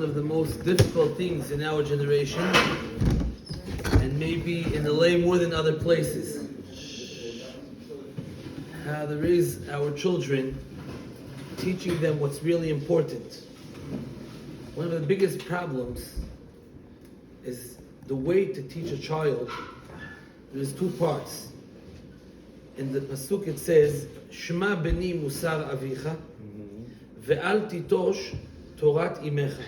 one of the most difficult things in our generation, and maybe in LA more than other places. How there is our children, teaching them what's really important. One of the biggest problems is the way to teach a child. There's two parts. In the pasuk it says, "Shema beni musar avicha, ve'al titosh Torat imecha."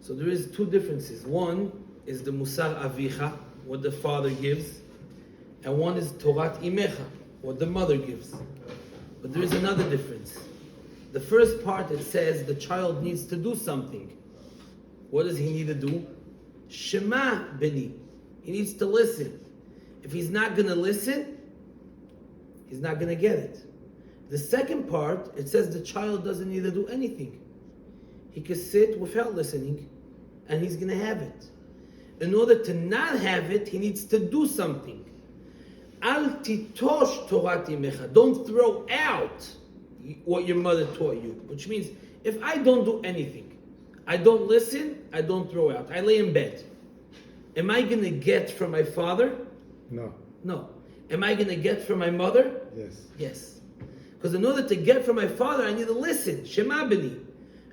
So there is two differences. One is the musar avicha, what the father gives, and one is Torat imecha, what the mother gives. But there is another difference. The first part, it says the child needs to do something. What does he need to do? Shema beni. He needs to listen. If he's not going to listen, he's not going to get it. The second part, it says the child doesn't need to do anything. He can sit without listening, and he's going to have it. In order to not have it, he needs to do something. Al titosh Torat imecha. Don't throw out what your mother taught you. Which means, if I don't do anything, I don't listen, I don't throw out, I lay in bed, am I going to get from my father? No. No. Am I going to get from my mother? Yes. Yes. Because in order to get from my father, I need to listen. Shema beni.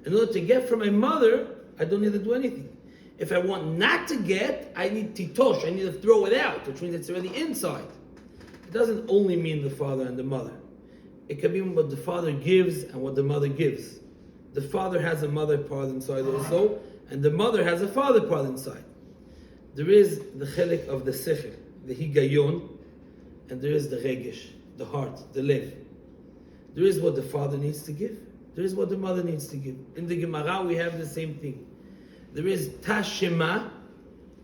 In order to get from my mother, I don't need to do anything. If I want not to get, I need titosh, I need to throw it out, which means it's already inside. It doesn't only mean the father and the mother. It can mean what the father gives and what the mother gives. The father has a mother part inside also, and the mother has a father part inside. There is the chelik of the sechel, the higayon, and there is the regesh, the heart, the lev. There is what the father needs to give. There is what the mother needs to give. In the Gemara, we have the same thing. There is tashema,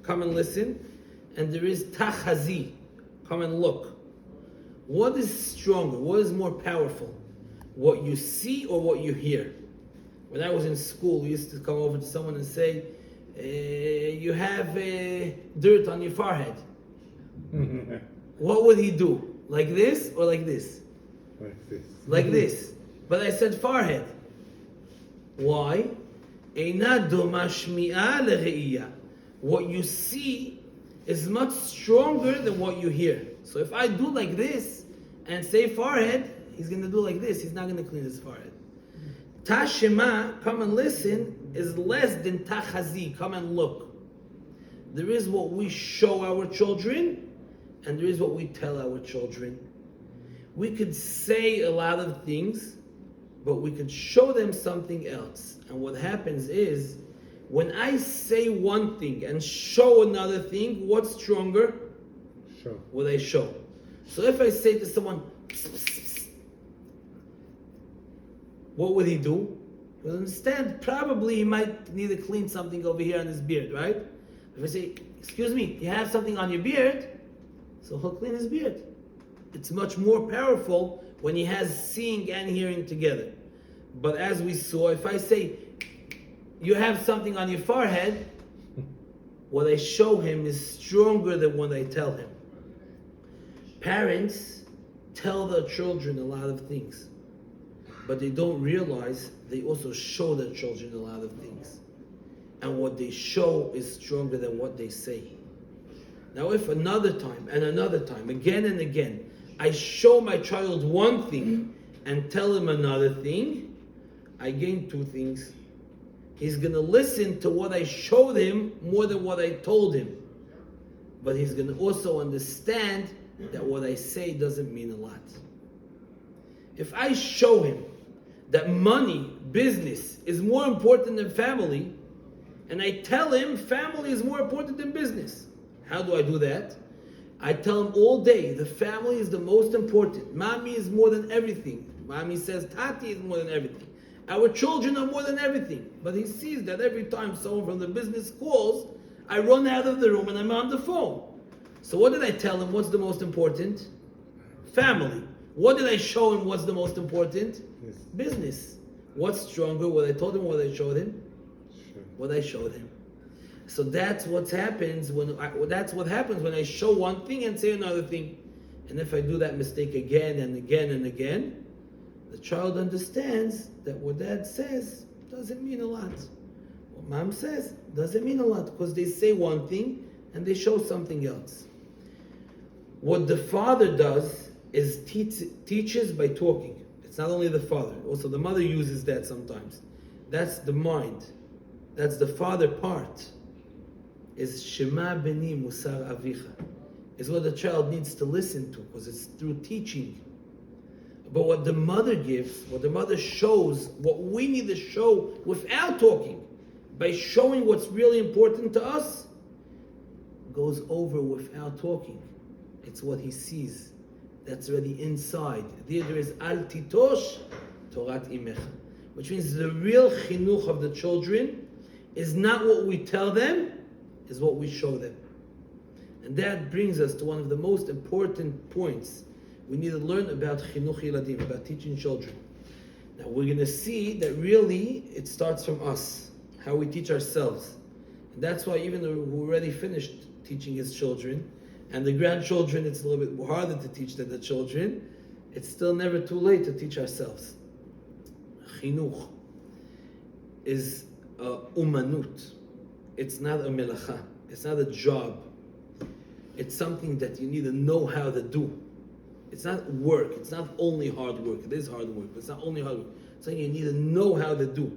come and listen, and there is tachazi, come and look. What is stronger? What is more powerful? What you see or what you hear? When I was in school, we used to come over to someone and say, you have dirt on your forehead. What would he do? Like this or like this? Like this. Like this. But I said forehead. Why? What you see is much stronger than what you hear. So if I do like this and say forehead, he's going to do like this. He's not going to clean his forehead. Tashema, come and listen, is less than tachazi, come and look. There is what we show our children, and there is what we tell our children. We could say a lot of things, but we could show them something else. And what happens is, when I say one thing and show another thing, what's stronger? Show. What I show. So if I say to someone, psst, psst, psst, what would he do? He'll understand, probably he might need to clean something over here on his beard, right? If I say, excuse me, you have something on your beard, so he'll clean his beard. It's much more powerful when he has seeing and hearing together. But as we saw, if I say, you have something on your forehead, what I show him is stronger than what I tell him. Parents tell their children a lot of things, but they don't realize they also show their children a lot of things. And what they show is stronger than what they say. Now if another time, again and again, I show my child one thing and tell him another thing, I gain two things. He's going to listen to what I showed him more than what I told him. But he's going to also understand that what I say doesn't mean a lot. If I show him that money, business, is more important than family, and I tell him family is more important than business, how do I do that? I tell him all day, the family is the most important. Mommy is more than everything. Mommy says Tati is more than everything. Our children are more than everything. But he sees that every time someone from the business calls, I run out of the room and I'm on the phone. So what did I tell him? What's the most important? Family. What did I show him? What's the most important? Yes. Business. What's stronger? What I told him, what I showed him? Sure. What I showed him. So that's what happens when I show one thing and say another thing. And if I do that mistake again and again and again, the child understands that what dad says doesn't mean a lot. What Mom says, doesn't mean a lot, because they say one thing and they show something else. What the father does is teaches by talking. It's not only the father, also the mother uses that sometimes. That's the mind. That's the father part. Is Shema Beni Musar Avicha. Is what the child needs to listen to, because it's through teaching. But what the mother gives, what the mother shows, what we need to show without talking, by showing what's really important to us, goes over without talking. It's what he sees. That's already inside. There is Al Titosh Torat Imecha. Which means the real chinuch of the children is not what we tell them, is what we show them. And that brings us to one of the most important points we need to learn about chinuch yiladim, about teaching children. Now we're going to see that really it starts from us, how we teach ourselves. And that's why even though we already finished teaching his children, and the grandchildren, it's a little bit harder to teach than the children, it's still never too late to teach ourselves. Chinuch is umanut. It's not a melacha. It's not a job. It's something that you need to know how to do. It's not work. It's not only hard work. It is hard work, but it's not only hard work. It's something you need to know how to do.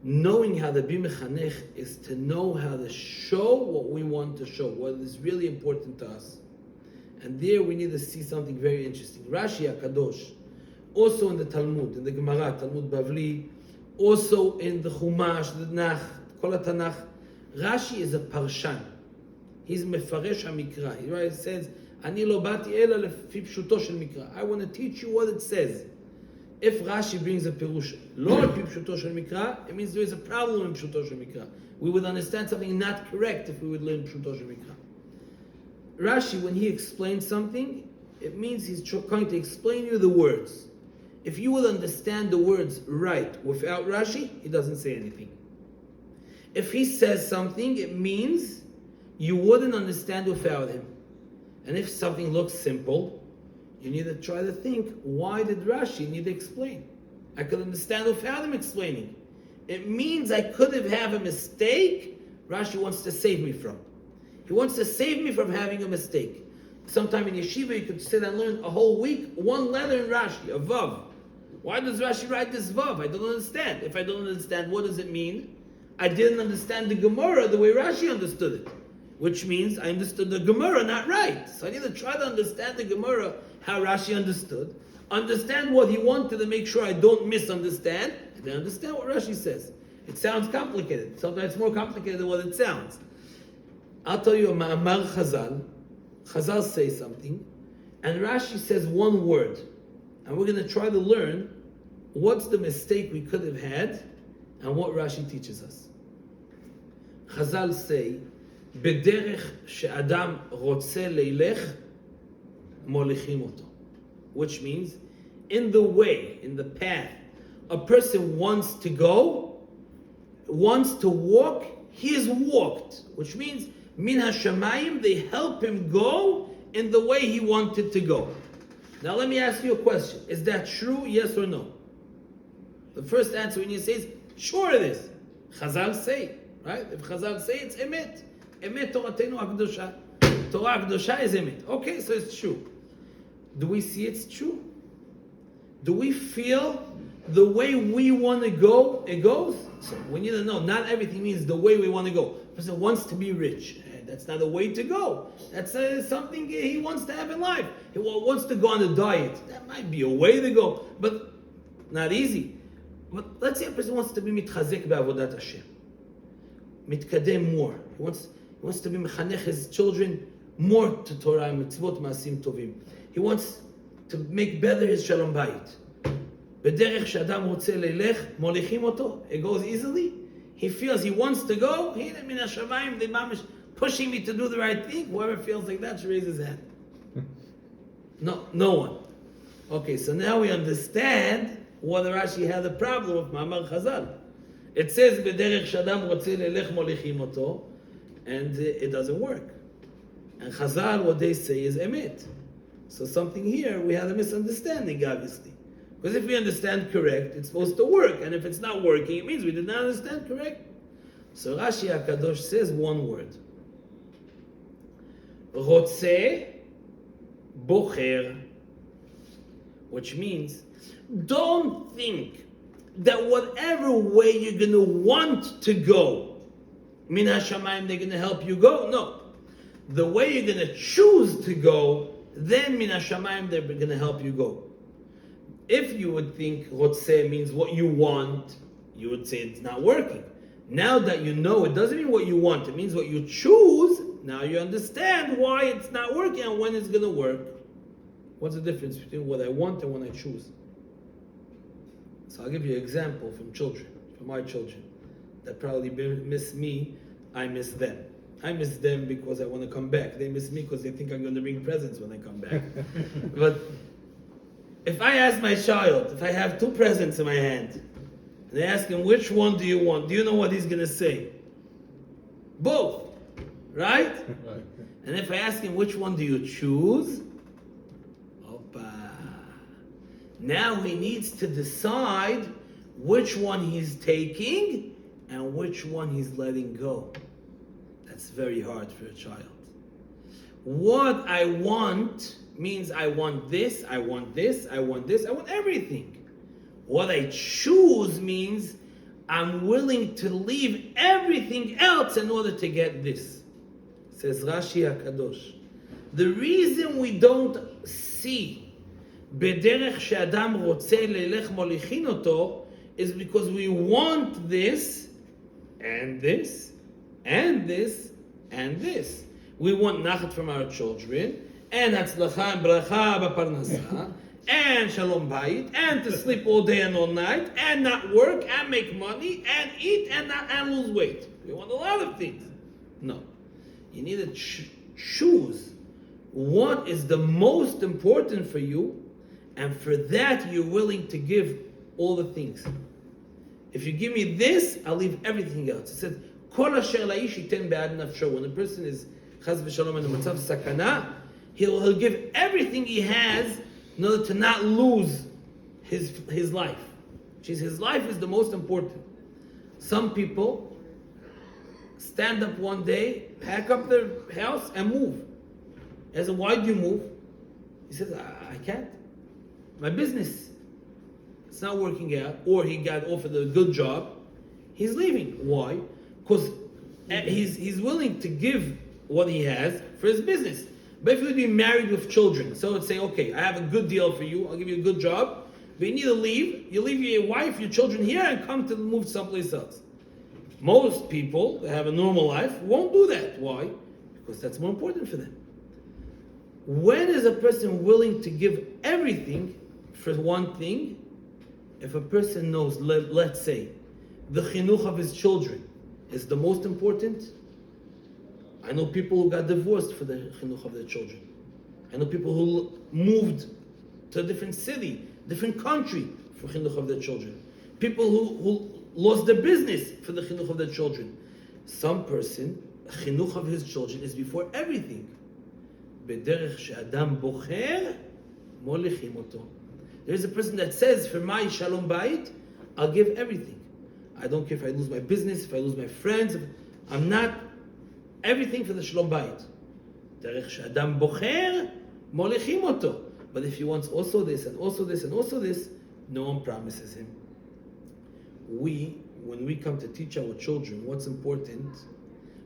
Knowing how to be mechanech is to know how to show what we want to show, what is really important to us. And there we need to see something very interesting. Rashi HaKadosh, also in the Talmud, in the Gemara, Talmud Bavli, also in the Chumash, the Tanakh, Kol HaTanakh, Rashi is a parshan. He's mefaresh HaMikra. He says, Ani lo bati ela lefi pshuto shel mikra. I want to teach you what it says. If Rashi brings a pirush, lo lefi pshuto shel mikra, it means there is a problem in pshuto shel mikra. We would understand something not correct if we would learn pshuto shel mikra. Rashi, when he explains something, it means he's trying to explain you the words. If you would understand the words right without Rashi, he doesn't say anything. If he says something, it means you wouldn't understand without him. And if something looks simple, you need to try to think, why did Rashi need to explain? I could understand without him explaining. It means I could have a mistake Rashi wants to save me from. He wants to save me from having a mistake. Sometime in yeshiva, you could sit and learn a whole week, one letter in Rashi, a vav. Why does Rashi write this vav? I don't understand. If I don't understand, what does it mean? I didn't understand the Gemara the way Rashi understood it. Which means I understood the Gemara not right. So I need to try to understand the Gemara how Rashi understood. Understand what he wanted to make sure I don't misunderstand. And then understand what Rashi says. It sounds complicated. Sometimes it's more complicated than what it sounds. I'll tell you a ma'amar Chazal. Chazal says something. And Rashi says one word. And we're going to try to learn what's the mistake we could have had and what Rashi teaches us. Chazal say, בדרך שאדם רוצה לילך, מוליכים אותו. Which means, in the way, in the path, a person wants to go, wants to walk, he is walked. Which means, min hashamayim, they help him go in the way he wanted to go. Now let me ask you a question. Is that true, yes or no? The first answer when you say is, sure it is. Chazal say, right? If Chazal say, it's emet. Emet Toratenu HaKdosha. Torah HaKdosha is emet. Okay, so it's true. Do we see it's true? Do we feel the way we want to go, it goes? So we need to know, not everything means the way we want to go. A person wants to be rich. That's not a way to go. That's something he wants to have in life. He wants to go on a diet. That might be a way to go, but not easy. But let's say a person wants to be mitchazek be'avodat Hashem. Mitkadem more. He wants to be mechanech his children more to Torah, mitzvot, maasim tovim. He wants to make better his shalom bayit. B'derech she'adam rotze leilech, molichim oto. It goes easily. He feels he wants to go. Hine min hashamayim, they mamish pushing me to do the right thing. Whoever feels like that should raise his hand. No one. Okay, so now we understand whether Rashi had a problem with Ma'amar Chazal. It says b'derech she'adam rotze leilech molichim oto, and it doesn't work. And Chazal, what they say is emet. So something here, we had a misunderstanding, obviously. Because if we understand correct, it's supposed to work. And if it's not working, it means we did not understand correct. So Rashi HaKadosh says one word. Rotze bocher. Which means, don't think that whatever way you're going to want to go, min hashamayim, they're going to help you go. No. The way you're going to choose to go, then min hashamayim, they're going to help you go. If you would think rotzeh means what you want, you would say it's not working. Now that you know it doesn't mean what you want, it means what you choose, now you understand why it's not working and when it's going to work. What's the difference between what I want and what I choose? So I'll give you an example from children, from my children, that probably miss me, I miss them. I miss them because I want to come back. They miss me because they think I'm going to bring presents when I come back. But if I ask my child, if I have 2 presents in my hand, and I ask him, which one do you want? Do you know what he's going to say? Both. Right? And if I ask him, which one do you choose? Now he needs to decide which one he's taking and which one he's letting go. That's very hard for a child. What I want means I want this, I want this, I want this, I want everything. What I choose means I'm willing to leave everything else in order to get this. Says Rashi HaKadosh. The reason we don't see בדרך שאדם רוצה ללך מוליכין אותו is because we want this and this and this and this. We want nachat from our children and הצלחה and ברכה בפרנסה and shalom bayit and to sleep all day and all night and not work and make money and eat and lose weight. We want a lot of things. No. You need to choose what is the most important for you. And for that, you're willing to give all the things. If you give me this, I'll leave everything else. It said, Kol asher la'ish yiten be'ad nafsho. When a person is chas v'shalom in a matzav sakana, he'll give everything he has in order to not lose his life. His life is the most important. Some people stand up one day, pack up their house, and move. I said, why do you move? He says, I can't. My business, it's not working out, or he got offered a good job, he's leaving. Why? Because he's willing to give what he has for his business. But if you'd be married with children, so let's say, okay, I have a good deal for you, I'll give you a good job, but you need to leave. You leave your wife, your children here, and come to move someplace else. Most people that have a normal life won't do that. Why? Because that's more important for them. When is a person willing to give everything for one thing? If a person knows, let's say, the chinuch of his children is the most important. I know people who got divorced for the chinuch of their children. I know people who moved to a different city, different country for chinuch of their children. People who lost their business for the chinuch of their children. Some person, chinuch of his children is before everything. בדרך שאדם בוחר, מוליכים אותו. There's a person that says, for my shalom bayit, I'll give everything. I don't care if I lose my business, if I lose my friends. I'm not everything for the shalom bayit. דרך שאדם בוחר, מוליכים אותו. But if he wants also this and also this and also this, no one promises him. When we come to teach our children what's important,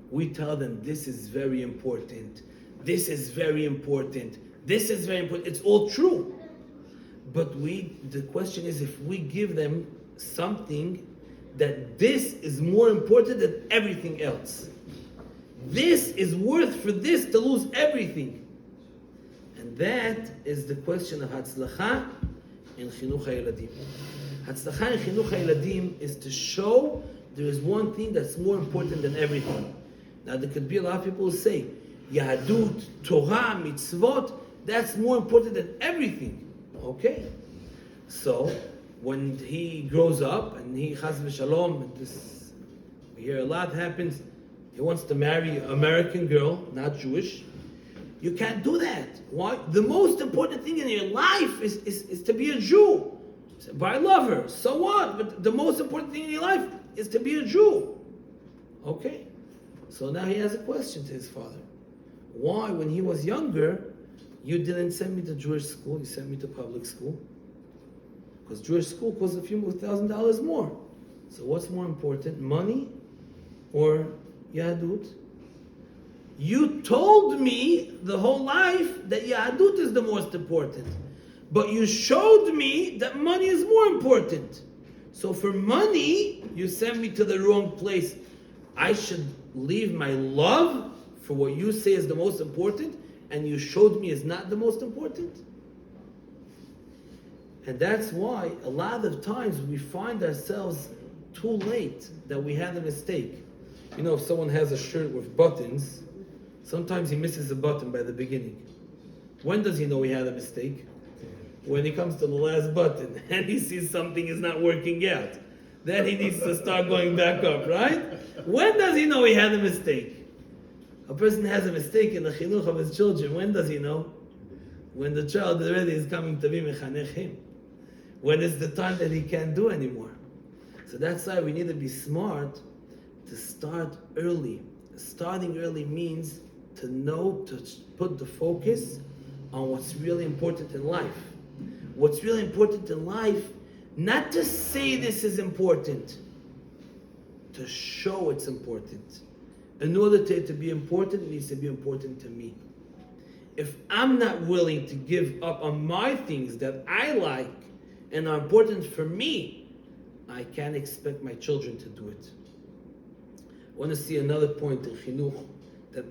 we tell them this is very important. This is very important. This is very important. It's all true. But the question is, if we give them something that this is more important than everything else. This is worth for this to lose everything. And that is the question of Hatzlacha in Chinuch HaYeladim. Hatzlacha in Chinuch HaYeladim is to show there is one thing that's more important than everything. Now there could be a lot of people who say, Yahadut, Torah, Mitzvot, that's more important than everything. Okay. So, when he grows up, and he chas v'shalom, we hear a lot happens, he wants to marry an American girl, not Jewish, you can't do that. Why? The most important thing in your life is to be a Jew. But I love her, so what? But the most important thing in your life is to be a Jew. Okay. So now he has a question to his father. Why, when he was younger, you didn't send me to Jewish school, you sent me to public school? Because Jewish school costs a few $1,000 more. So what's more important, money or Yahadut? You told me the whole life that Yahadut is the most important. But you showed me that money is more important. So for money, you sent me to the wrong place. I should leave my love for what you say is the most important, and you showed me is not the most important? And that's why a lot of times we find ourselves too late that we had a mistake. You know, if someone has a shirt with buttons, sometimes he misses a button by the beginning. When does he know he had a mistake? When he comes to the last button and he sees something is not working out. Then he needs to start going back up, right? When does he know he had a mistake? A person has a mistake in the chinuch of his children. When does he know? When the child already is coming to be mechanech him. When it's the time that he can't do anymore. So that's why we need to be smart to start early. Starting early means to know, to put the focus on what's really important in life. What's really important in life, not to say this is important, to show it's important. In order to it to be important, it needs to be important to me. If I'm not willing to give up on my things that I like and are important for me, I can't expect my children to do it. I want to see another point in Chinuch that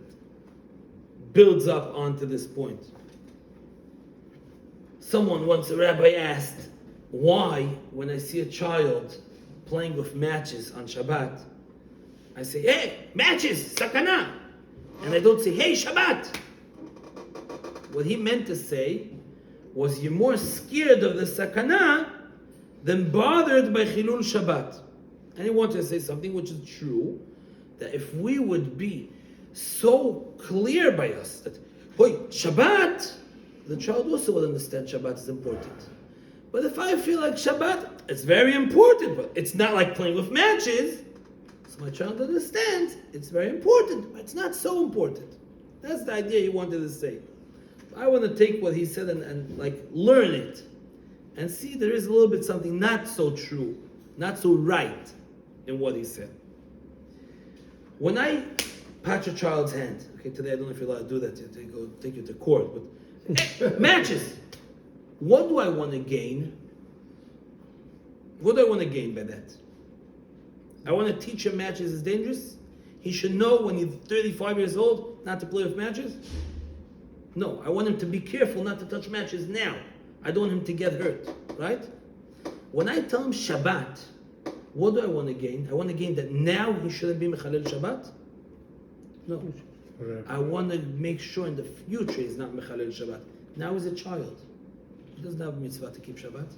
builds up onto this point. Someone once, a rabbi asked, why when I see a child playing with matches on Shabbat, I say, hey, matches, sakana. And I don't say, hey, Shabbat. What he meant to say was, you're more scared of the sakana than bothered by Chilul Shabbat. And he wanted to say something which is true, that if we would be so clear by us that, hoy, Shabbat, the child also will understand Shabbat is important. But if I feel like Shabbat, it's very important, but it's not like playing with matches, so my child understands it's very important, but it's not so important. That's the idea he wanted to say. I want to take what he said and like learn it and see there is a little bit something not so true, not so right in what he said. When I pat a child's hand, okay, today I don't know if you're allowed to do that, they go take you to court, but matches. What do I want to gain? What do I want to gain by that? I want to teach him matches is dangerous. He should know when he's 35 years old not to play with matches. No, I want him to be careful not to touch matches now. I don't want him to get hurt, right? When I tell him Shabbat, what do I want to gain? I want to gain that now he shouldn't be Mechalel Shabbat? No. I want to make sure in the future he's not Mechalel Shabbat. Now he's a child. He doesn't have a mitzvah to keep Shabbat.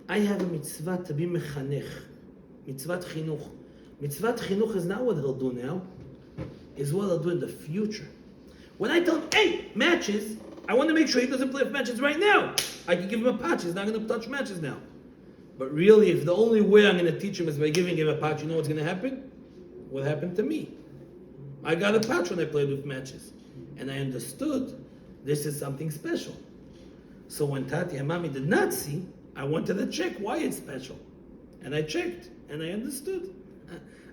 I have a mitzvah to be mechanech. Mitzvah chinuch. Mitzvah chinuch is not what he'll do now. It's what he'll do in the future. When I tell him, hey, matches, I want to make sure he doesn't play with matches right now. I can give him a patch. He's not going to touch matches now. But really, if the only way I'm going to teach him is by giving him a patch, you know what's going to happen? What happened to me? I got a patch when I played with matches. And I understood this is something special. So when Tati and Mami did not see, I wanted to check why it's special. And I checked, and I understood.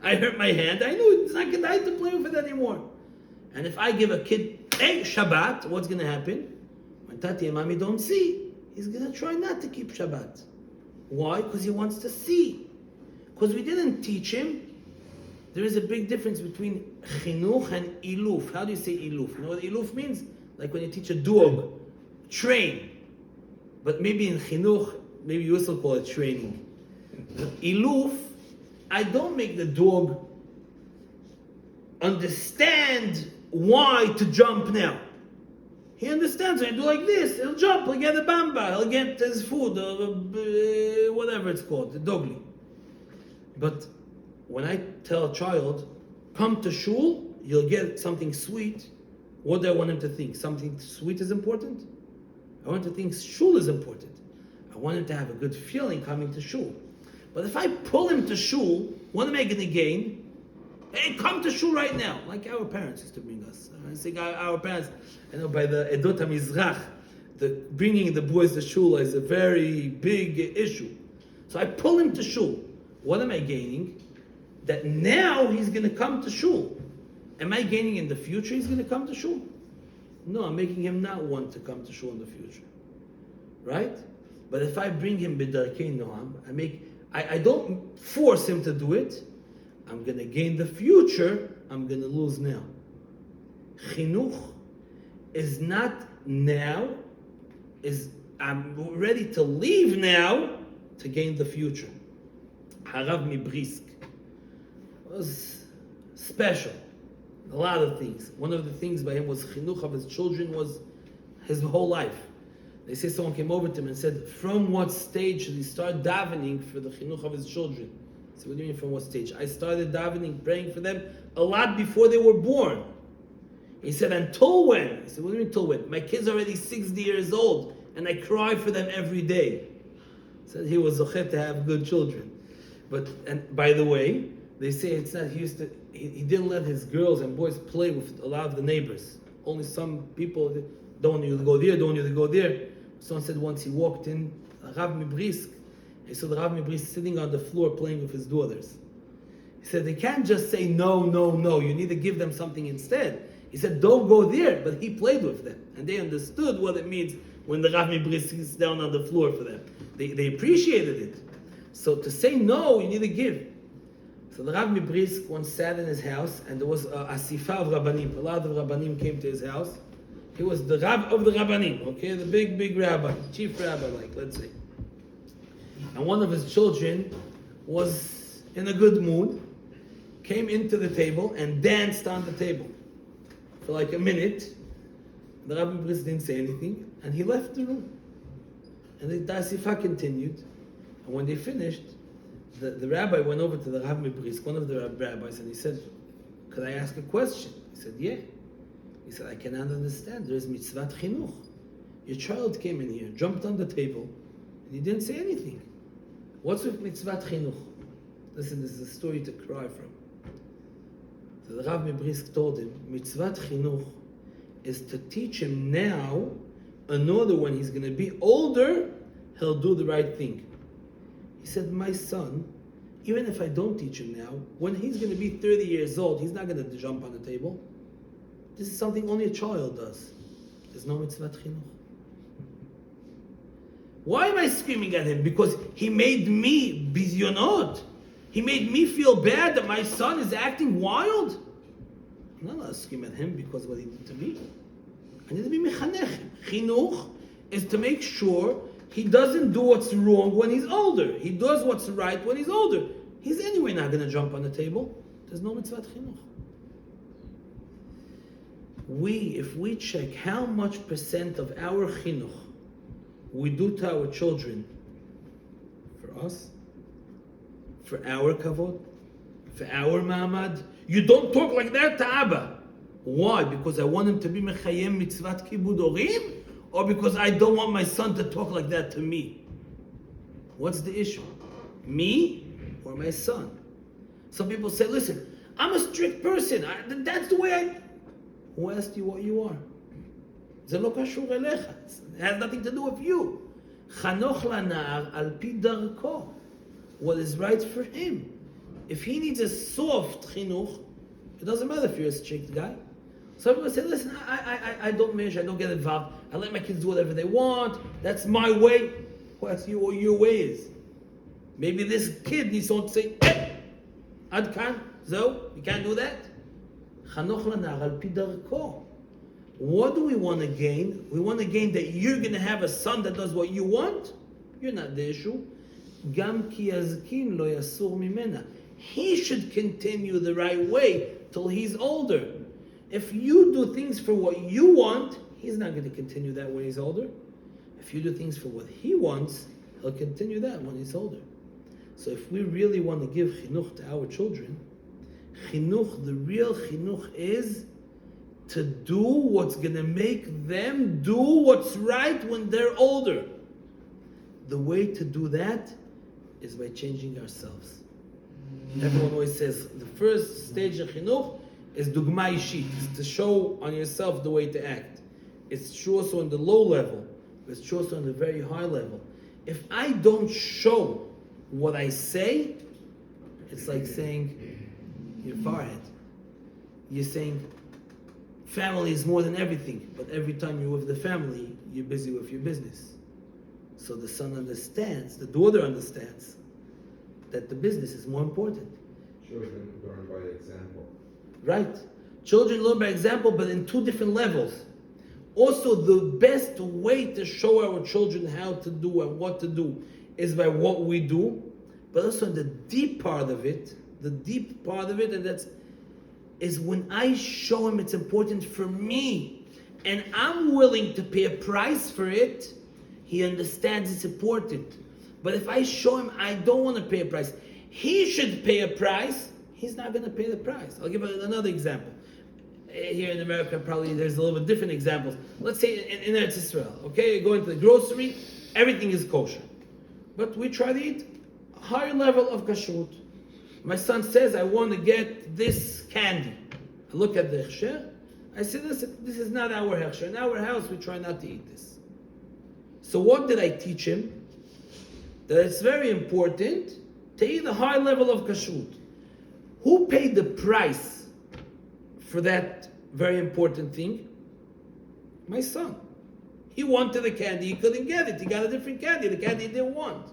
I hurt my hand, I knew it's not good to play with it anymore. And if I give a kid, hey, Shabbat, what's going to happen? When Tati and Mami don't see, he's going to try not to keep Shabbat. Why? Because he wants to see. Because we didn't teach him. There is a big difference between chinuch and iluf. How do you say iluf? You know what iluf means? Like when you teach a dog, train. But maybe in chinuch, maybe you also call it training. Iluf, I don't make the dog understand why to jump now. He understands when I do like this, he'll jump, he'll get a bamba, he'll get his food, whatever it's called, the dogly. But when I tell a child, come to shul, you'll get something sweet, what do I want him to think? Something sweet is important? I want him to think shul is important. I want him to have a good feeling coming to shul. But if I pull him to shul, what am I going to gain? Hey, come to shul right now. Like our parents used to bring us. I think our parents, by the Edot HaMizrach, bringing the boys to shul is a very big issue. So I pull him to shul. What am I gaining? That now he's going to come to shul. Am I gaining in the future he's going to come to shul? No, I'm making him not want to come to shul in the future. Right? But if I bring him b'darkei noam, I don't force him to do it. I'm going to gain the future, I'm going to lose now. Chinuch is not now, I'm ready to leave now to gain the future. Harav Mibrisk was special. A lot of things. One of the things by him was chinuch of his children was his whole life. They say someone came over to him and said, from what stage should he start davening for the chinuch of his children? I said, what do you mean from what stage? I started davening, praying for them a lot before they were born. He said, until when? I said, what do you mean until when? My kid's already 60 years old and I cry for them every day. He said he was zochet to have good children. And by the way, they say it's not, he didn't let his girls and boys play with a lot of the neighbors. Only some people don't want you to go there, don't want you to go there. Someone said once he walked in, Rav Mibrisk, he saw the Rav Mibrisk sitting on the floor playing with his daughters. He said, they can't just say no, no, no, you need to give them something instead. He said, don't go there, but he played with them. And they understood what it means when the Rav Mibrisk is down on the floor for them. They appreciated it. So to say no, you need to give. So the Rav Mibrisk once sat in his house, and there was a asifa of Rabbanim. A lot of Rabbanim came to his house. He was the Rab of the Rabbanim, okay? The big rabbi, chief rabbi, let's say. And one of his children was in a good mood, came into the table and danced on the table for like a minute. The Rav Mibrisk didn't say anything, and he left the room. And the asifa continued. And when they finished, the rabbi went over to the Rav Mibrisk, one of the rabbis, and he said, could I ask a question? He said, yeah. He said, I cannot understand. There is mitzvat chinuch. Your child came in here, jumped on the table, and he didn't say anything. What's with mitzvat chinuch? Listen, this is a story to cry from. So the Rav Mibrisk told him, mitzvat chinuch is to teach him now, in order when he's going to be older, he'll do the right thing. He said, my son, even if I don't teach him now, when he's going to be 30 years old, he's not going to jump on the table. This is something only a child does. There's no mitzvat chinuch. Why am I screaming at him? Because he made me bizyonot. He made me feel bad that my son is acting wild. I'm not allowed to scream at him because of what he did to me. I need to be mechanech. Chinuch is to make sure he doesn't do what's wrong when he's older. He does what's right when he's older. He's anyway not going to jump on the table. There's no mitzvat chinuch. If we check how much percent of our chinuch we do to our children, for us, for our kavod, for our ma'amad, you don't talk like that to Abba. Why? Because I want him to be mechayem mitzvat kibud orim? Or because I don't want my son to talk like that to me? What's the issue? Me or my son? Some people say, listen, I'm a strict person. That's the way I... Who asked you what you are? It has nothing to do with you. Chanoch lanar al pi darko. What is right for him. If he needs a soft chinuch, it doesn't matter if you're a strict guy. Some people say, listen, I don't measure, I don't get involved. I let my kids do whatever they want. That's my way. Well, that's what your way is. Maybe this kid needs someone to say, Ad kan, zo, you can't do that. Chanoch lanar al pi darko. What do we want to gain? We want to gain that you're going to have a son that does what you want. You're not the issue. Gam ki yazkin lo yasur mimena. He should continue the right way till he's older. If you do things for what you want, he's not going to continue that when he's older. If you do things for what he wants, he'll continue that when he's older. So if we really want to give chinuch to our children, chinuch, the real chinuch is to do what's going to make them do what's right when they're older. The way to do that is by changing ourselves. Everyone always says the first stage of chinuch is dugma ishit, is to show on yourself the way to act. It's true also on the low level, but it's true also on the very high level. If I don't show what I say, it's like saying your forehead. You're saying family is more than everything, but every time you're with the family, you're busy with your business. So the son understands, the daughter understands that the business is more important. Children learn by example. Right. Children learn by example, but in two different levels. Also, the best way to show our children how to do and what to do is by what we do, but also the deep part of it, and that's is when I show him it's important for me, and I'm willing to pay a price for it, he understands it's important. But if I show him I don't want to pay a price, he should pay a price, he's not going to pay the price. I'll give another example. Here in America, probably there's a little bit different examples. Let's say in Eretz Israel, okay, you go into the grocery, everything is kosher. But we try to eat a higher level of kashrut. My son says, I want to get this candy. I look at the hechsher, I say, listen, this is not our hechsher. In our house, we try not to eat this. So what did I teach him? That it's very important to eat a high level of kashrut. Who paid the price for that very important thing? My son. He wanted the candy, he couldn't get it. He got a different candy, the candy he didn't want.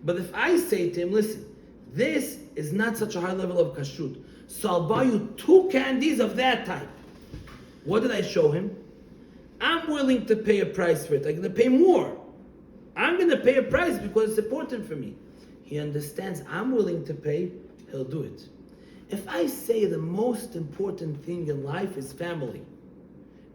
But if I say to him, listen, this is not such a high level of kashrut, so I'll buy you 2 candies of that type. What did I show him? I'm willing to pay a price for it. I'm going to pay more. I'm going to pay a price because it's important for me. He understands I'm willing to pay, he'll do it. If I say the most important thing in life is family,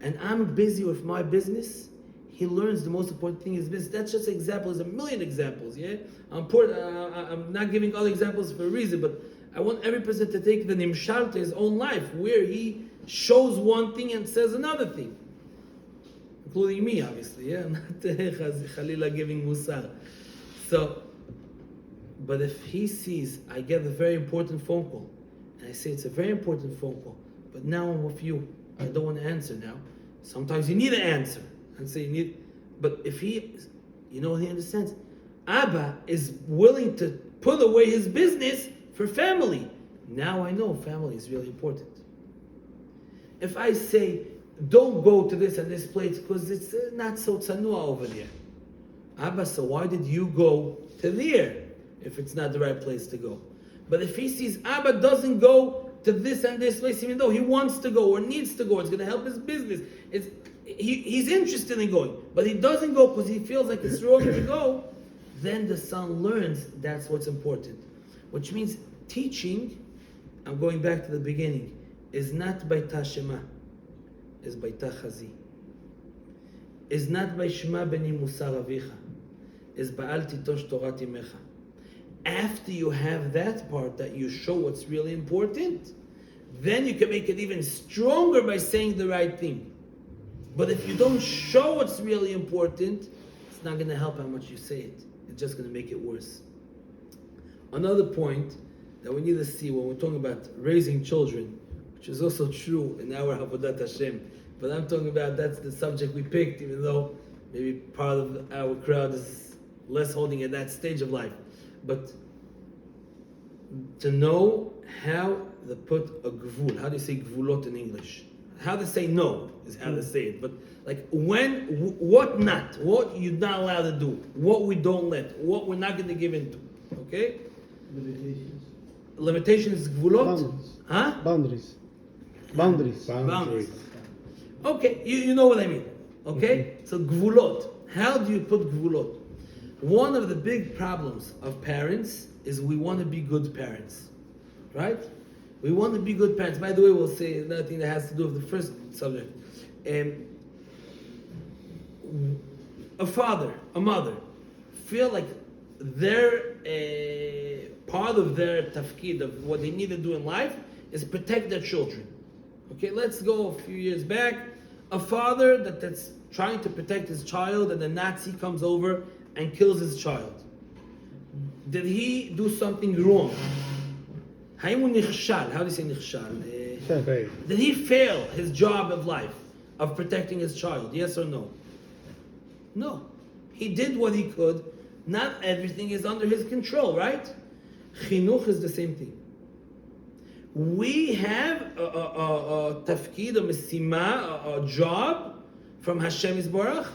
and I'm busy with my business, he learns the most important thing is business. That's just an example. There's a million examples, yeah? I'm not giving all examples for a reason, but I want every person to take the nimshal to his own life, where he shows one thing and says another thing. Including me, obviously, yeah? Not Khalila giving musar. So, but if he sees, I get a very important phone call, and I say it's a very important phone call, but now I'm with you, I don't want to answer now. Sometimes you need an answer. And say you need, but if he, you know, he understands, Abba is willing to put away his business for family. Now I know family is really important. If I say, don't go to this and this place because it's not so tsanua over there. Abba, so why did you go to there if it's not the right place to go? But if he sees Abba doesn't go to this and this place, even though he wants to go or needs to go, it's going to help his business. He's interested in going, but he doesn't go because he feels like it's wrong to go, then the son learns that's what's important. Which means teaching, I'm going back to the beginning, is not by Tashema, is by Tachazi. Is not by Shema beni musar avicha, is by Al titosh Torah imecha. After you have that part that you show what's really important, then you can make it even stronger by saying the right thing. But if you don't show what's really important, it's not going to help how much you say it. It's just going to make it worse. Another point that we need to see when we're talking about raising children, which is also true in our Avodat Hashem, but I'm talking about that's the subject we picked, even though maybe part of our crowd is less holding at that stage of life. But to know how to put a gvul, how do you say gvulot in English? How to say no is how to say it. But like when, what not, what you're not allowed to do, what we don't let, what we're not going to give into. Okay? Limitations. Limitations is gvulot? Boundaries. Huh? Boundaries. Okay, you know what I mean. Okay? So gvulot. How do you put gvulot? One of the big problems of parents is we want to be good parents. Right? We want to be good parents. By the way, we'll say another thing that has to do with the first subject. A father, a mother, feel like their part of their tafkid, of what they need to do in life, is protect their children. Okay, let's go a few years back. A father that's trying to protect his child, and the Nazi comes over and kills his child. Did he do something wrong? האם הוא נכשל? How do you say נכשל? Fail. Did he fail his job of life, of protecting his child? Yes or no? No. He did what he could. Not everything is under his control, right? Chinuch is the same thing. We have a tafkid, a mesima, a job from Hashem Yisborach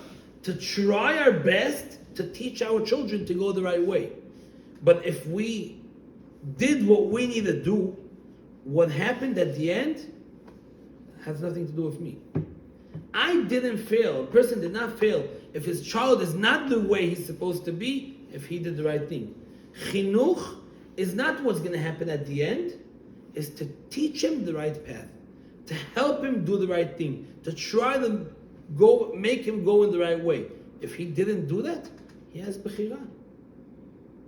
to try our best to teach our children to go the right way. But if we did what we need to do, what happened at the end has nothing to do with me. I didn't fail. A person did not fail if his child is not the way he's supposed to be, if he did the right thing. Chinuch is not what's going to happen at the end, is to teach him the right path, to help him do the right thing, to try to make him go in the right way. If he didn't do that, he has bechira.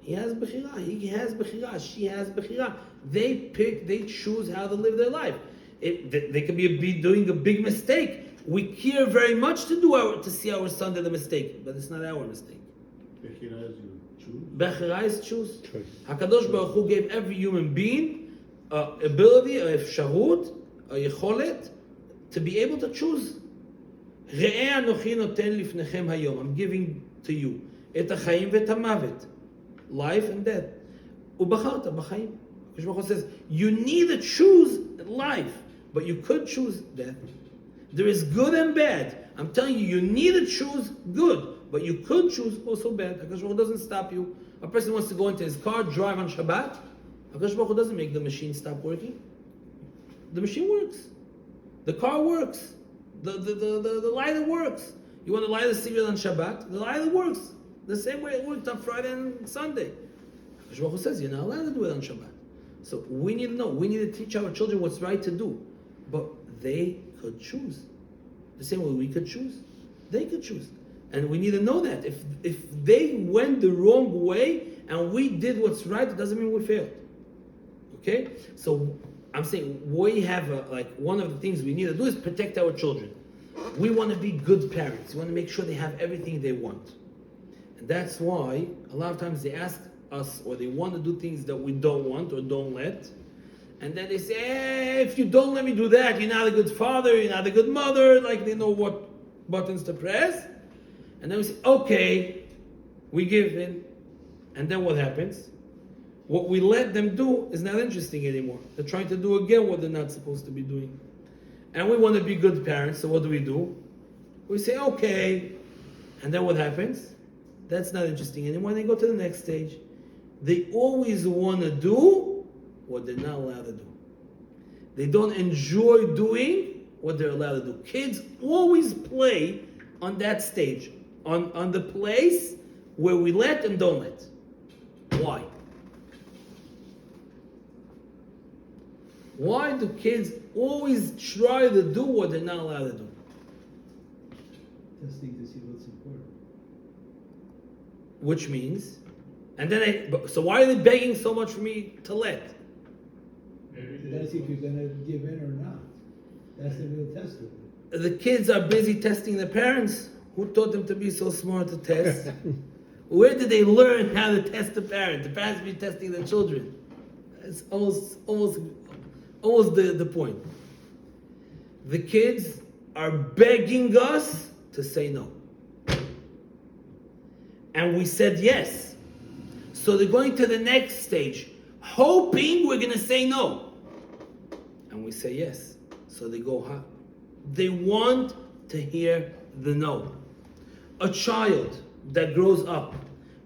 He has bechira. He has bechira. She has bechira. They choose how to live their life. They could be doing a big mistake. We care very much to see our son did a mistake, but it's not our mistake. Bechira is you choose. Bechira is choose. Choice. HaKadosh Baruch Hu gave every human being ability, a efsharut, a yecholet, to be able to choose. Re'eh anochi noten lifnechem hayom. I'm giving to you et ha'chaim ve'et ha'mavet, life and death. Ubacharta b'chaim. HaKadosh Baruch Hu says you need to choose life, but you could choose death. There is good and bad. I'm telling you, you need to choose good, but you could choose also bad. HaKadosh Baruch Hu doesn't stop you. A person wants to go into his car, drive on Shabbat. HaKadosh Baruch Hu doesn't make the machine stop working. The machine works. The car works. The lighter works. You want to light a cigarette on Shabbat? The lighter works. The same way it worked on Friday and Sunday. HaKadosh Baruch Hu says you're not allowed to do it on Shabbat. So we need to know. We need to teach our children what's right to do. But they could choose. The same way we could choose. They could choose. And we need to know that. If they went the wrong way and we did what's right, it doesn't mean we failed. Okay? So I'm saying we have one of the things we need to do is protect our children. We want to be good parents. We want to make sure they have everything they want. And that's why a lot of times they ask us, or they want to do things that we don't want or don't let. And then they say, hey, if you don't let me do that, you're not a good father, you're not a good mother. Like they know what buttons to press. And then we say, okay, we give in. And then what happens? What we let them do is not interesting anymore. They're trying to do again what they're not supposed to be doing. And we want to be good parents, so what do? We say, okay. And then what happens? That's not interesting anymore. They go to the next stage. They always want to do what they're not allowed to do. They don't enjoy doing what they're allowed to do. Kids always play on that stage, on the place where we let and don't let. Why? Why do kids always try to do what they're not allowed to do? Testing to see what's important. Which means, so why are they begging so much for me to let? That's if you're going to give in or not. That's the real test of it. The kids are busy testing their parents. Who taught them to be so smart to test? Where did they learn how to test the parent? The parents be testing their children. It's almost the point. The kids are begging us to say no. And we said yes. So they're going to the next stage, hoping we're going to say no. And we say yes. So they go hot. They want to hear the no. A child that grows up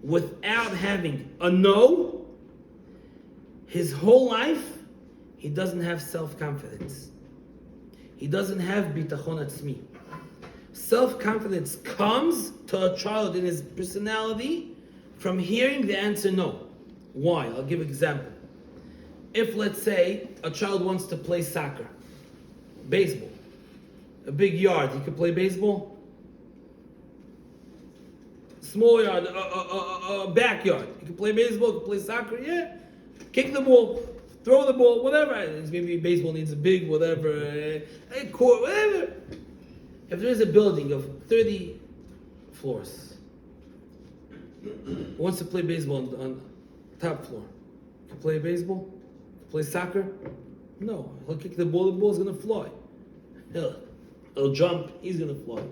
without having a no, his whole life, he doesn't have self-confidence. He doesn't have bitachon atzmi. Self-confidence comes to a child in his personality from hearing the answer no. Why? I'll give an example. If, let's say, a child wants to play soccer, baseball, a big yard, he can play baseball? Small yard, a backyard, he can play baseball, he can play soccer, yeah. Kick the ball, throw the ball, whatever. Maybe baseball needs a big whatever, a court, whatever. If there is a building of 30 floors, who wants to play baseball on top floor? Can play baseball? Play soccer? No. He'll kick the ball's gonna fly. He'll jump, he's gonna fly.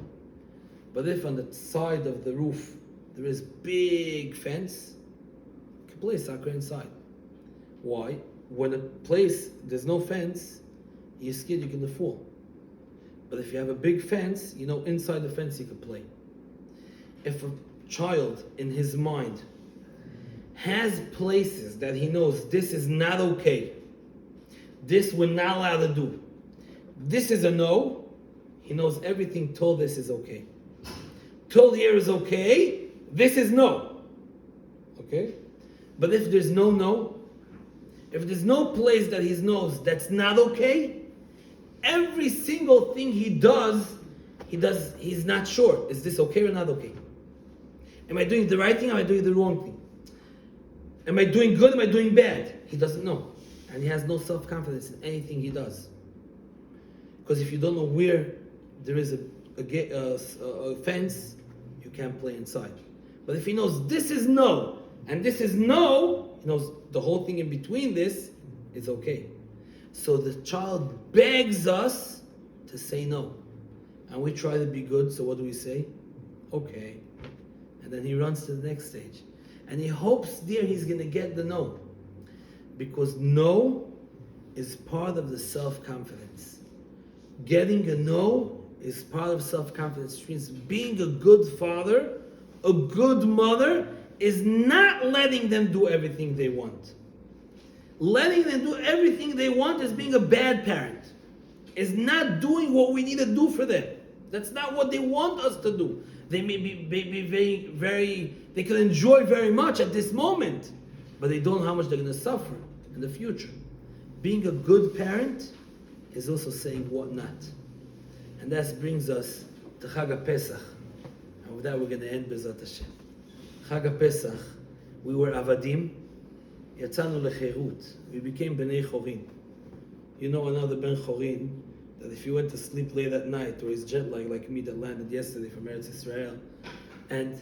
But if on the side of the roof there is big fence, you can play soccer inside. Why? When a place there's no fence, you're scared you're gonna fall. But if you have a big fence, you know inside the fence you can play. If a child in his mind has places that he knows this is not okay, this we're not allowed to do, this is a no, he knows everything till this is okay. Till here is okay, this is no. Okay? But if there's no, if there's no place that he knows that's not okay, every single thing he does, he's not sure. Is this okay or not okay? Am I doing the right thing or am I doing the wrong thing? Am I doing good? Am I doing bad? He doesn't know. And he has no self-confidence in anything he does. Because if you don't know where there is a fence, you can't play inside. But if he knows this is no, and this is no, he knows the whole thing in between this is okay. So the child begs us to say no. And we try to be good, so what do we say? Okay. And then he runs to the next stage. And he hopes there he's going to get the no. Because no is part of the self-confidence. Getting a no is part of self-confidence. Which means being a good father, a good mother, is not letting them do everything they want. Letting them do everything they want is being a bad parent. Is not doing what we need to do for them. That's not what they want us to do. They may be very, they can enjoy very much at this moment, but they don't know how much they're going to suffer in the future. Being a good parent is also saying what not. And that brings us to Chag Pesach. And with that we're going to end B'ezrat Hashem. Chag Pesach, we were Avadim, Yatzanu Lecherut. We became Bnei Chorin. You know another Ben Chorin, that if he went to sleep late at night, or he's jet lag like me that landed yesterday from Eretz Israel, and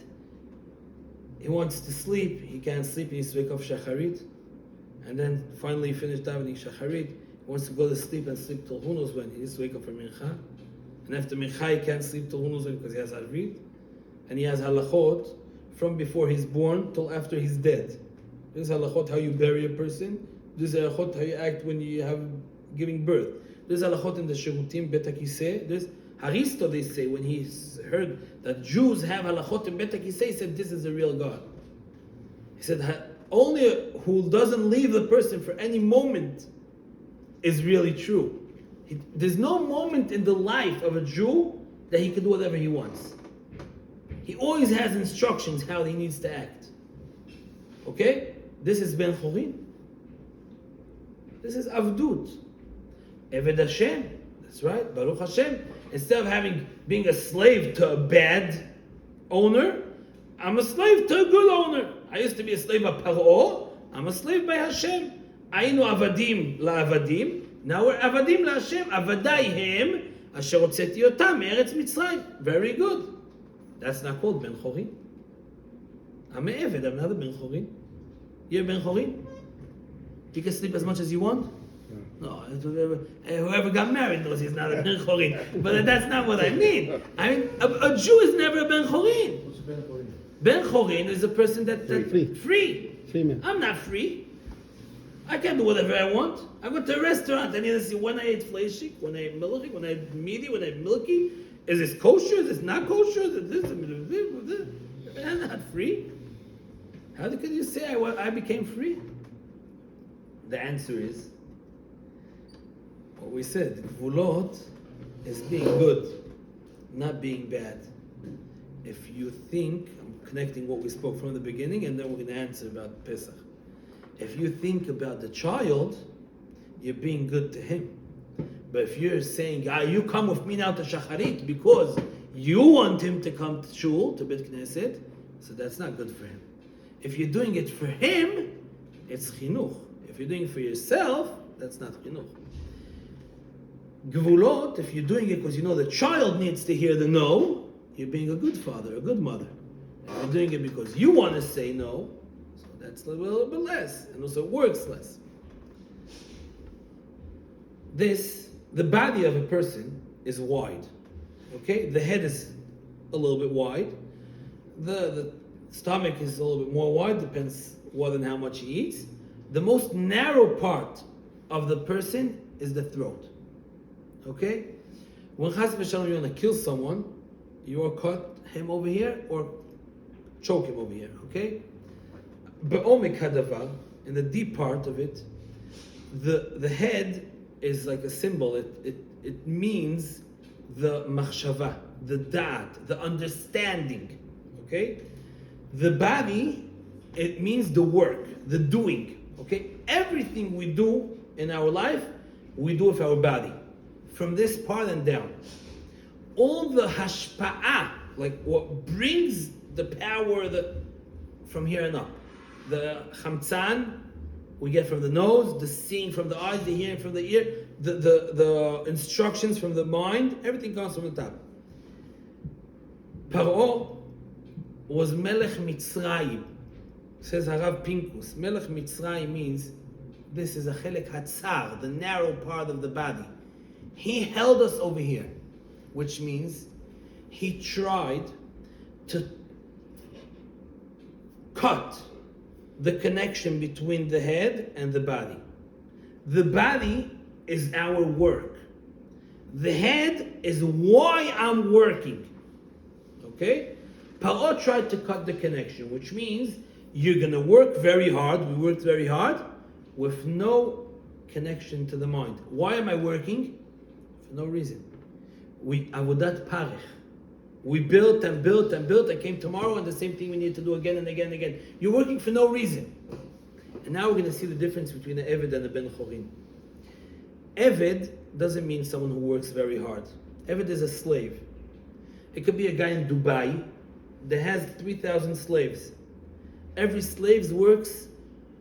he wants to sleep, he can't sleep, he needs to wake up Shacharit, and then finally he finished davening Shacharit, he wants to go to sleep and sleep till who knows when, he needs to wake up for Mincha, and after Mincha he can't sleep till who knows when because he has Arvit, and he has halachot from before he's born till after he's dead. This is halachot how you bury a person, this is halachot how you act when you have giving birth. There's halachot in the Shirutim, Bet HaKiseh. There's Haristo, they say, when he heard that Jews have halachot in Bet HaKiseh, he said, this is the real God. He said, only who doesn't leave the person for any moment is really true. There's no moment in the life of a Jew that he can do whatever he wants. He always has instructions how he needs to act. Okay? This is Ben Chorin. This is Avdut. Eved Hashem, that's right, Baruch Hashem. Instead of being a slave to a bad owner, I'm a slave to a good owner. I used to be a slave of Paro, I'm a slave by Hashem. Ayinu avadim la'avadim, now we're avadim la'Hashem. Avadai hem, asher hotzeti otam me'eretz Mitzrayim. Very good. That's not called Ben Chorin. I'm a Eved, I'm not a Ben Chorin. You're Ben Chorin? You can sleep as much as you want? No, whoever got married knows he's not a Ben Chorin. But that's not what I mean. I mean, a Jew is never a Ben Chorin. What's Ben Chorin? Ben Chorin is a person that's Free. free. Man. I'm not free. I can do whatever I want. I go to a restaurant. I need to see when I ate fleshik, when I ate milky, when I ate meaty, when I ate milky. Is this kosher? Is this not kosher? Is this? I'm not free. How can you say I became free? The answer is what we said. Gvulot is being good, not being bad. If you think, I'm connecting what we spoke from the beginning, and then we're going to answer about Pesach. If you think about the child, you're being good to him. But if you're saying, you come with me now to Shacharit because you want him to come to Shul, to Bet Knesset, so that's not good for him. If you're doing it for him, it's Chinuch. If you're doing it for yourself, that's not Chinuch. Gvulot, if you're doing it because you know the child needs to hear the no, you're being a good father, a good mother. If you're doing it because you want to say no, so that's a little bit less, and also it works less. the body of a person is wide. Okay? The head is a little bit wide. The stomach is a little bit more wide, depends what and how much he eats. The most narrow part of the person is the throat. Okay? When chas v'shalom you want to kill someone, you or cut him over here or choke him over here. Okay? Be'omek hadavar, in the deep part of it, the head is like a symbol. It means the machshava, the da'at, the understanding. Okay? The body, it means the work, the doing. Okay? Everything we do in our life, we do with our body. From this part and down. All the hashpa'ah, like what brings the power from here and up. The chamtzan, we get from the nose, the seeing from the eyes, the hearing from the ear, the instructions from the mind, everything comes from the top. Paro was Melech Mitzrayim. Says Harav Pinkus. Melech Mitzrayim means this is a chelek hatzar, the narrow part of the body. He held us over here, which means he tried to cut the connection between the head and the body. The body is our work. The head is why I'm working. Okay? Paro tried to cut the connection, which means you're going to work very hard. We worked very hard with no connection to the mind. Why am I working? For no reason. Avodat parich. We built and built and built. I came tomorrow and the same thing we need to do again and again and again. You're working for no reason. And now we're going to see the difference between the Eved and the Ben Chorin. Eved doesn't mean someone who works very hard. Eved is a slave. It could be a guy in Dubai that has 3,000 slaves. Every slave works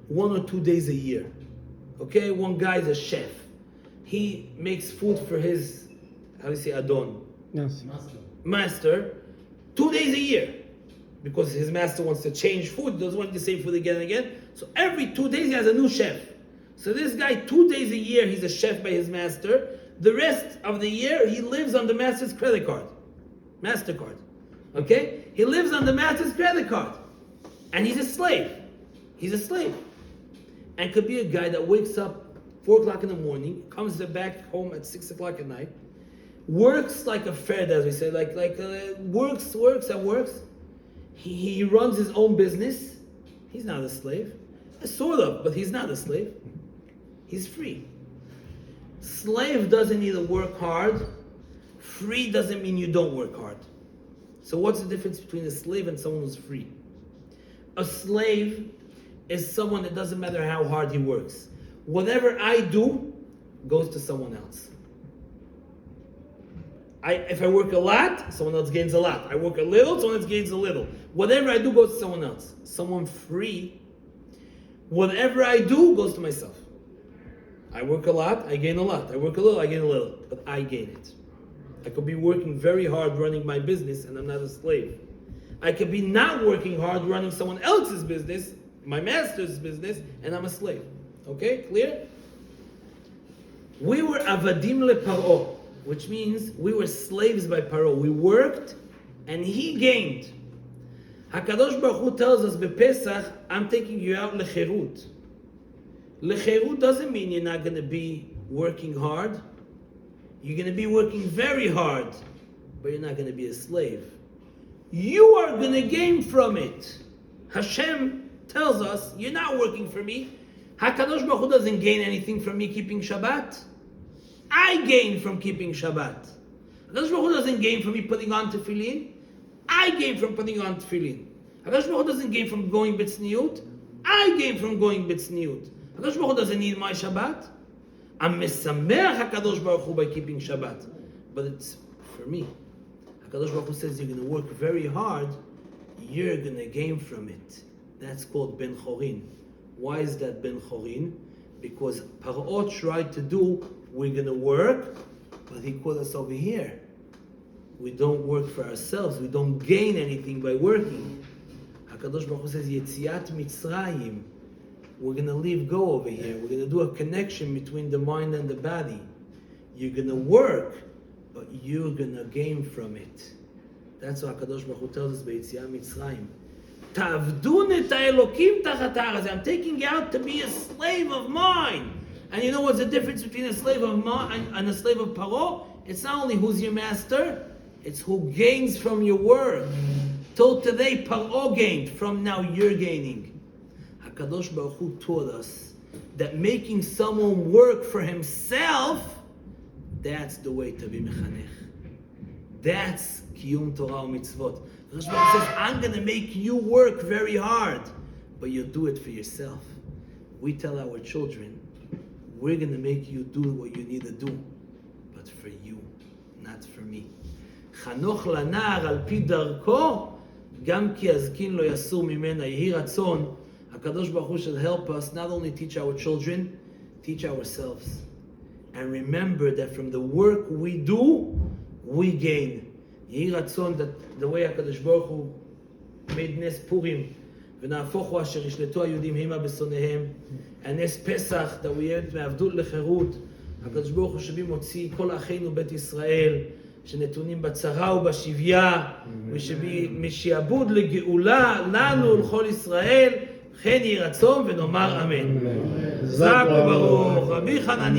1 or 2 days a year. Okay, one guy is a chef. He makes food for his, how do you say, Adon? Yes. Master, 2 days a year. Because his master wants to change food, doesn't want the same food again and again. So every 2 days he has a new chef. So this guy, 2 days a year, he's a chef by his master. The rest of the year, he lives on the master's credit card. MasterCard. Okay? He lives on the master's credit card. And he's a slave. He's a slave. And could be a guy that wakes up 4 o'clock in the morning, comes back home at 6 o'clock at night, works like a fed, as we say, works and works. He runs his own business. He's not a slave. Sort of, but he's not a slave. He's free. Slave doesn't need to work hard. Free doesn't mean you don't work hard. So what's the difference between a slave and someone who's free? A slave is someone that doesn't matter how hard he works. Whatever I do goes to someone else. If I work a lot, someone else gains a lot. I work a little, someone else gains a little. Whatever I do goes to someone else. Someone free, whatever I do goes to myself. I work a lot, I gain a lot. I work a little, I gain a little. But I gain it. I could be working very hard running my business and I'm not a slave. I could be not working hard running someone else's business, my master's business, and I'm a slave. Okay, clear? We were avadim le Paro, which means we were slaves by Paro. We worked and he gained. HaKadosh Baruch Hu tells us bePesach, I'm taking you out lecherut. Lecherut doesn't mean you're not going to be working hard. You're going to be working very hard, but you're not going to be a slave. You are going to gain from it. Hashem tells us, you're not working for me. HaKadosh Baruch Hu doesn't gain anything from me keeping Shabbat. I gain from keeping Shabbat. HaKadosh Baruch Hu doesn't gain from me putting on tefillin. I gain from putting on tefillin. HaKadosh Baruch Hu doesn't gain from going b'tzniut. I gain from going b'tzniut. HaKadosh Baruch Hu doesn't need my Shabbat. I'm mesameach HaKadosh Baruch Hu by keeping Shabbat. But it's for me. HaKadosh Baruch Hu says you're going to work very hard. You're going to gain from it. That's called Ben Chorin. Why is that Ben Chorin? Because Paro tried to do, we're going to work, but he called us over here. We don't work for ourselves. We don't gain anything by working. HaKadosh Baruch Hu says, Yetziat Mitzrayim. We're going to leave go over here. We're going to do a connection between the mind and the body. You're gonna work, but you're gonna gain from it. That's what HaKadosh Baruch Hu tells us ביציאה מצרים. תעבדון את האלוקים תחת ההר הזה. I'm taking you out to be a slave of mine. And you know what's the difference between a slave of mine and a slave of Paro? It's not only who's your master, it's who gains from your work. Till today, Paro gained, from now you're gaining. HaKadosh Baruch Hu taught us that making someone work for himself, that's the way to be mechanech. That's kiyum Torah u'mitzvot. HaKadosh Baruch Hu says, I'm going to make you work very hard, but you'll do it for yourself. We tell our children, we're going to make you do what you need to do, but for you, not for me. חנוך לנער על פי דרכו, גם כי הזקין לא יסור ממנה. יהי רצון, HaKadosh Baruch Hu should help us not only teach our children, teach ourselves. And remember that from the work we do, we gain. יהי רצון that the way HaKadosh Baruch Hu made נס פורים, ונהפוך הוא אשר ישלטו היהודים המה בשונאיהם, and נס פסח, that we end מעבדות לחירות, HaKadosh Baruch Hu שבי מוציא כל אחינו בית ישראל, שנתונים בצרה ובשביה, משעבוד לגאולה לנו ולכל ישראל, כן יהי רצון ונאמר אמן. חזק וברוך רבי חנניה